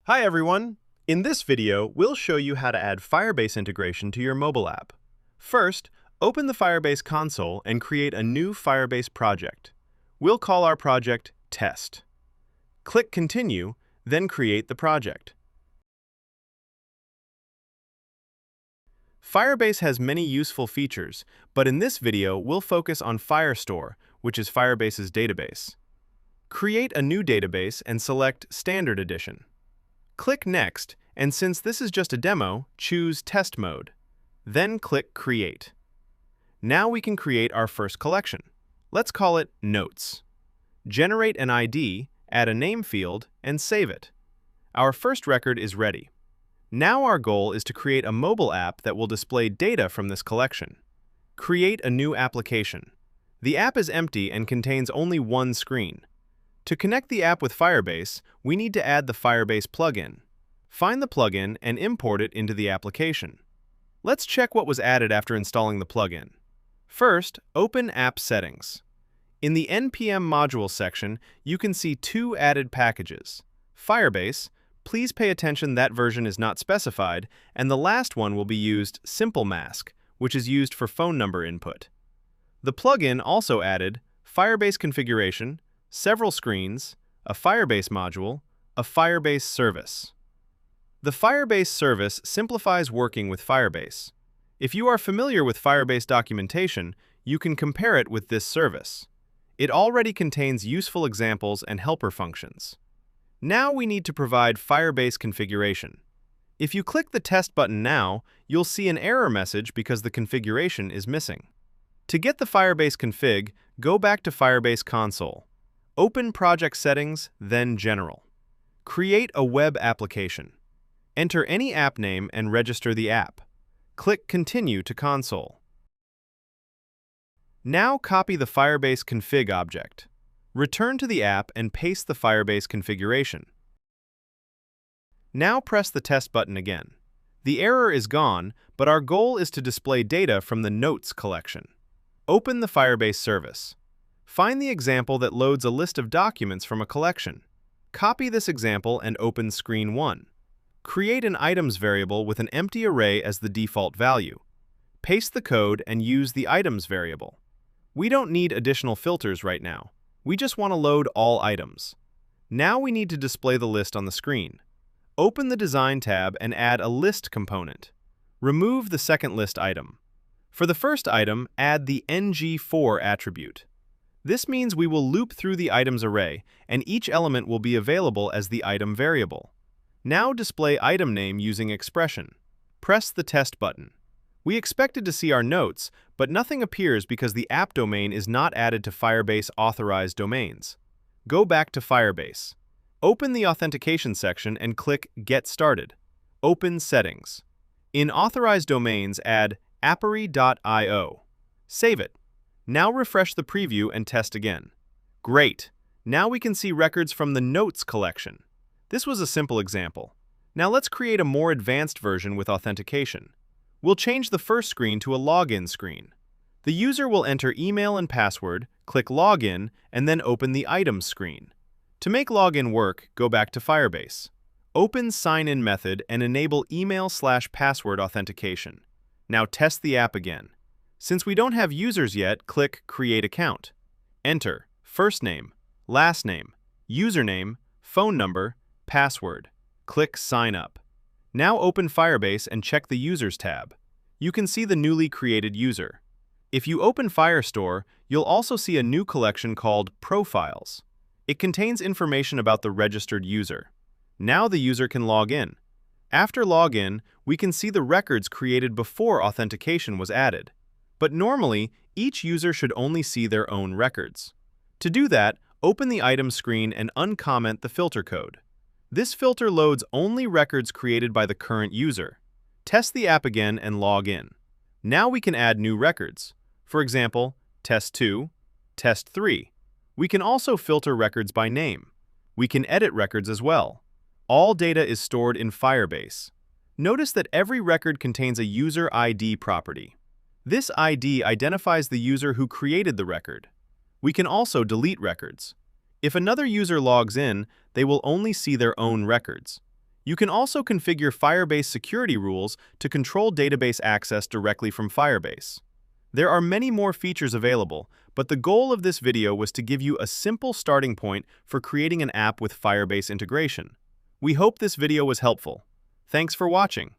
Hi everyone! In this video, we'll show you how to add Firebase integration to your mobile app. First, open the Firebase console and create a new Firebase project. We'll call our project Test. Click Continue, then create the project. Firebase has many useful features, but in this video, we'll focus on Firestore, which is Firebase's database. Create a new database and select Standard Edition. Click Next, and since this is just a demo, choose Test Mode. Then click Create. Now we can create our first collection. Let's call it Notes. Generate an ID, add a name field, and save it. Our first record is ready. Now our goal is to create a mobile app that will display data from this collection. Create a new application. The app is empty and contains only one screen. To connect the app with Firebase, we need to add the Firebase plugin. Find the plugin and import it into the application. Let's check what was added after installing the plugin. First, open App Settings. In the NPM Module section, you can see two added packages. Firebase, please pay attention that version is not specified, and the last one will be used Simple Mask, which is used for phone number input. The plugin also added Firebase configuration, several screens, a Firebase module, a Firebase service. The Firebase service simplifies working with Firebase. If you are familiar with Firebase documentation, you can compare it with this service. It already contains useful examples and helper functions. Now we need to provide Firebase configuration. If you click the Test button now, you'll see an error message because the configuration is missing. To get the Firebase config, go back to Firebase console. Open Project Settings, then General. Create a web application. Enter any app name and register the app. Click Continue to Console. Now copy the Firebase config object. Return to the app and paste the Firebase configuration. Now press the Test button again. The error is gone, but our goal is to display data from the Notes collection. Open the Firebase service. Find the example that loads a list of documents from a collection. Copy this example and open Screen 1. Create an items variable with an empty array as the default value. Paste the code and use the items variable. We don't need additional filters right now. We just want to load all items. Now we need to display the list on the screen. Open the Design tab and add a list component. Remove the second list item. For the first item, add the ng4 attribute. This means we will loop through the items array, and each element will be available as the item variable. Now display item name using expression. Press the Test button. We expected to see our notes, but nothing appears because the app domain is not added to Firebase authorized domains. Go back to Firebase. Open the Authentication section and click Get Started. Open Settings. In Authorized Domains, add Appery.io. Save it. Now refresh the preview and test again. Great! Now we can see records from the Notes collection. This was a simple example. Now let's create a more advanced version with authentication. We'll change the first screen to a login screen. The user will enter email and password, click Login, and then open the Items screen. To make login work, go back to Firebase. Open Sign-in method and enable email/password authentication. Now test the app again. Since we don't have users yet, click Create Account. Enter first name, last name, username, phone number, password. Click Sign Up. Now open Firebase and check the Users tab. You can see the newly created user. If you open Firestore, you'll also see a new collection called Profiles. It contains information about the registered user. Now the user can log in. After login, we can see the records created before authentication was added. But normally, each user should only see their own records. To do that, open the Items screen and uncomment the filter code. This filter loads only records created by the current user. Test the app again and log in. Now we can add new records. For example, Test 2, Test 3. We can also filter records by name. We can edit records as well. All data is stored in Firebase. Notice that every record contains a user ID property. This ID identifies the user who created the record. We can also delete records. If another user logs in, they will only see their own records. You can also configure Firebase security rules to control database access directly from Firebase. There are many more features available, but the goal of this video was to give you a simple starting point for creating an app with Firebase integration. We hope this video was helpful. Thanks for watching.